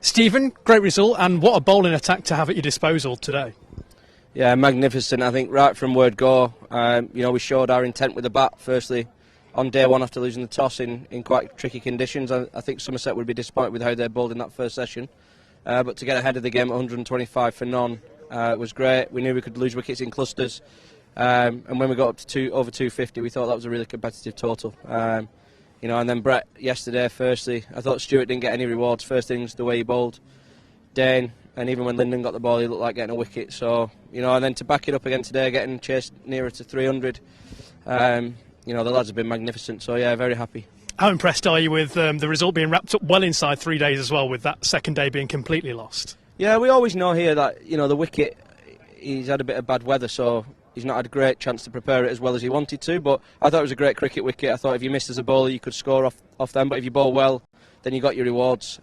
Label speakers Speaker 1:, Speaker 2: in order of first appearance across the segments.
Speaker 1: Stephen, great result, and what a bowling attack to have at your disposal today.
Speaker 2: Yeah, magnificent. I think right from word go, we showed our intent with the bat. Firstly, on day one after losing the toss in quite tricky conditions, I think Somerset would be disappointed with how they bowled in that first session. But to get ahead of the game at 125 for none was great. We knew we could lose wickets in clusters, and when we got up to over 250, we thought that was a really competitive total. And then Brett yesterday, firstly, I thought Stuart didn't get any rewards. First innings, the way he bowled, Dane, and even when Lyndon got the ball, he looked like getting a wicket. So, and then to back it up again today, getting chased nearer to 300, the lads have bbeen magnificent. So, yeah, very happy.
Speaker 1: How impressed are you with the result being wrapped up well inside 3 days as well, with that second day being completely lost?
Speaker 2: Yeah, we always know here that, the wicket, he's had a bit of bad weather, so he's not had a great chance to prepare it as well as he wanted to, but I thought it was a great cricket wicket. I thought if you missed as a bowler, you could score off them, but if you bowl well, then you got your rewards.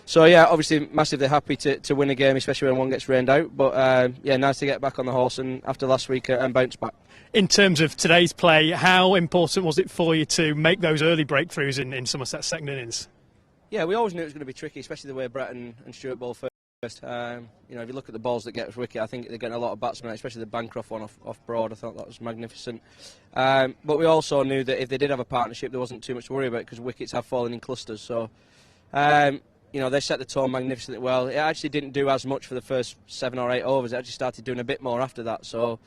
Speaker 2: So, yeah, obviously massively happy to win a game, especially when one gets rained out, but, nice to get back on the horse and after last week and bounce back.
Speaker 1: In terms of today's play, how important was it for you to make those early breakthroughs in Somerset's second innings? Yeah,
Speaker 2: we always knew it was going to be tricky, especially the way Brett and Stuart bowled first. If you look at the balls that get us wicket, I think they're getting a lot of batsmen, especially the Bancroft one off Broad. I thought that was magnificent. But we also knew that if they did have a partnership, there wasn't too much to worry about because wickets have fallen in clusters. So, they set the tone magnificently well. It actually didn't do as much for the first 7 or 8 overs. It actually started doing a bit more after that. So,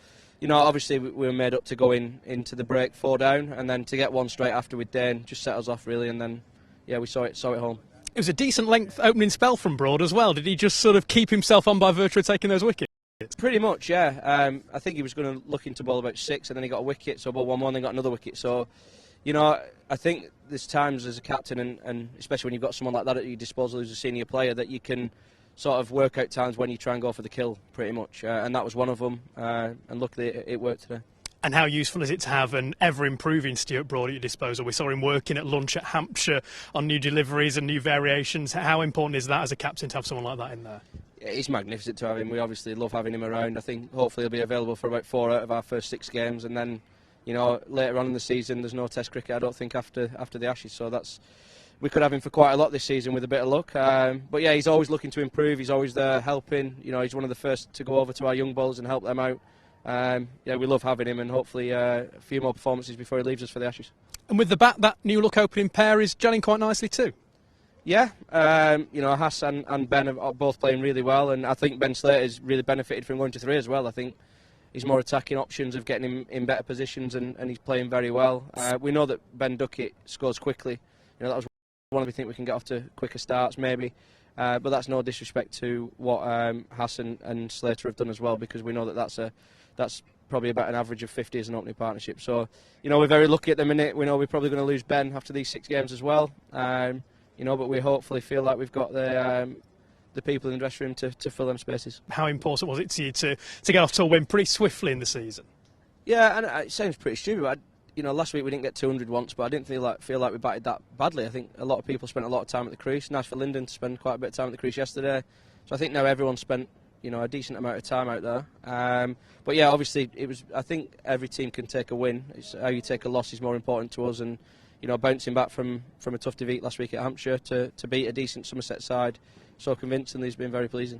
Speaker 2: obviously we were made up to go into the break 4 down, and then to get one straight after with Dane just set us off really, and then we saw it home.
Speaker 1: It was a decent length opening spell from Broad as well. Did he just sort of keep himself on by virtue of taking those wickets?
Speaker 2: Pretty much, yeah. I think he was going to look into ball about 6, and then he got a wicket, so ball 1-1, then got another wicket. So, I think there's times as a captain, and especially when you've got someone like that at your disposal who's a senior player, that you can sort of work out times when you try and go for the kill, pretty much. And that was one of them, and luckily it worked today.
Speaker 1: And how useful is it to have an ever-improving Stuart Broad at your disposal? We saw him working at lunch at Hampshire on new deliveries and new variations. How important is that as a captain to have someone like that in there?
Speaker 2: Yeah, it's magnificent to have him. We obviously love having him around. I think hopefully he'll be available for about 4 out of our first 6 games, and then later on in the season there's no Test cricket, I don't think, after the Ashes. So we could have him for quite a lot this season with a bit of luck. But yeah, he's always looking to improve. He's always there helping. He's one of the first to go over to our young bowlers and help them out. We love having him, and hopefully a few more performances before he leaves us for the Ashes.
Speaker 1: And with the bat, that new look opening pair is gelling quite nicely too.
Speaker 2: Yeah, Hass and Ben are both playing really well, and I think Ben Slater's really benefited from going to 3 as well. I think he's more attacking options of getting him in better positions, and he's playing very well. We know that Ben Duckett scores quickly. That was one of the things we can get off to quicker starts maybe. But that's no disrespect to what Hass and Slater have done as well, because we know that that's probably about an average of 50 as an opening partnership. So, we're very lucky at the minute. We know we're probably going to lose Ben after these 6 games as well. But we hopefully feel like we've got the people in the dressing room to fill them spaces.
Speaker 1: How important was it to you to get off to a win pretty swiftly in the season?
Speaker 2: Yeah, and it sounds pretty stupid, but last week we didn't get 200 once, but I didn't feel like we batted that badly. I think a lot of people spent a lot of time at the crease. Nice for Lyndon to spend quite a bit of time at the crease yesterday. So I think now everyone spent a decent amount of time out there. But yeah, obviously I think every team can take a win. It's how you take a loss is more important to us, and bouncing back from a tough defeat last week at Hampshire to beat a decent Somerset side so convincingly has been very pleasing.